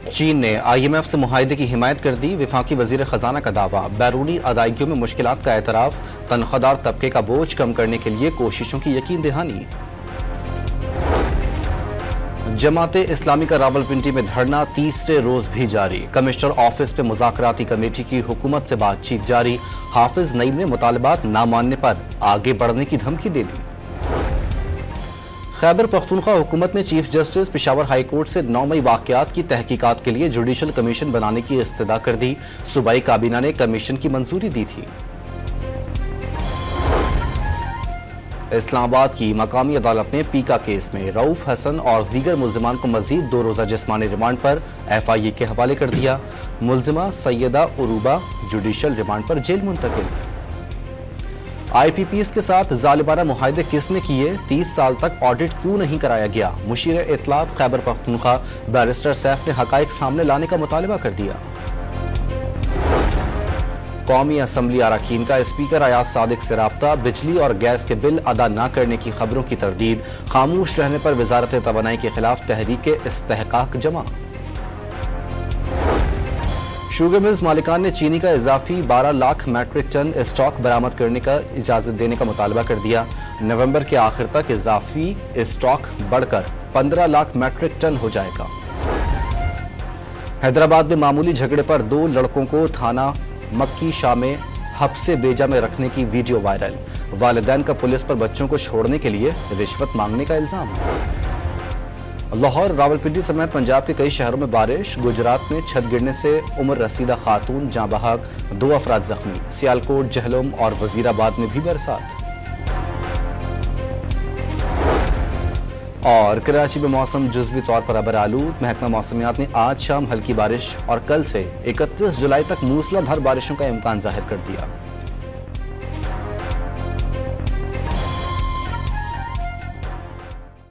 चीन ने IMF से मुआहदे की हिमायत कर दी। वफाकी वजीर खजाना का दावा, बैरूनी अदायगियों में मुश्किलात का एतराफ़, तनख्वाहदार तबके का बोझ कम करने के लिए कोशिशों की यकीन दहानी। जमाते इस्लामी का रावलपिंडी में धरना तीसरे रोज भी जारी। कमिश्नर ऑफिस पे मुज़ाकराती कमेटी की हुकूमत से बातचीत जारी। हाफिज नईम ने मुतालबात ना मानने पर आगे बढ़ने की धमकी दे दी। खैबर पख्तूनख्वा हुकूमत ने chief justice Peshawar high court से 9 मई वाक़यात की तहकीकात के लिए जुडिशल कमीशन बनाने की इस्तदा कर दी। सूबाई काबीना ने कमीशन की मंजूरी दी थी। इस्लामाबाद की मकामी अदालत ने पीका केस में रऊफ हसन और दीगर मुल्जिमान को मजीद 2 रोज़ा जिस्मानी रिमांड पर FIA के हवाले कर दिया। मुल्जिमा सैयदा उरूबा जुडिशल रिमांड पर जेल मुंतकिल। IPPs के साथ जालिमाना मुआहदे किसने किए? 30 साल तक ऑडिट क्यों नहीं कराया गया? मुशीर इत्तलात खैबर पख्तूनख्वा बैरिस्टर सैफ ने हकाइक सामने लाने का मुतालबा कर दिया। कौमी असम्बली अरकान का स्पीकर अयाज सादिक से राब्ता। बिजली और गैस के बिल अदा न करने की खबरों की तरदीद। खामोश रहने पर वजारत तवानाई के खिलाफ तहरीक इस्तेहकाक जमा। शुगर मिल्स मालिकान ने चीनी का इजाफी 12 लाख मैट्रिक टन स्टॉक बरामद करने का इजाजत देने का मुतालबा कर दिया। नवंबर के आखिर तक इजाफी स्टॉक बढ़कर 15 लाख मैट्रिक टन हो जाएगा। हैदराबाद में मामूली झगड़े पर 2 लड़कों को थाना मक्की शाह में हब्से बेजा में रखने की वीडियो वायरल। वालिदैन का पुलिस पर बच्चों को छोड़ने के लिए रिश्वत मांगने का इल्जाम। लाहौर, रावलपिंडी समेत पंजाब के कई शहरों में बारिश। गुजरात में छत गिरने से उम्र रसीदा खातून जाँ बहक, 2 अफराद जख्मी। सियालकोट, जहलम और वजीराबाद में भी बरसात। और कराची में मौसम जुज़वी तौर पर अबर आलूद। महकमा मौसमियात ने आज शाम हल्की बारिश और कल से 31 जुलाई तक मूसलाधार बारिशों का इम्कान जाहिर कर दिया।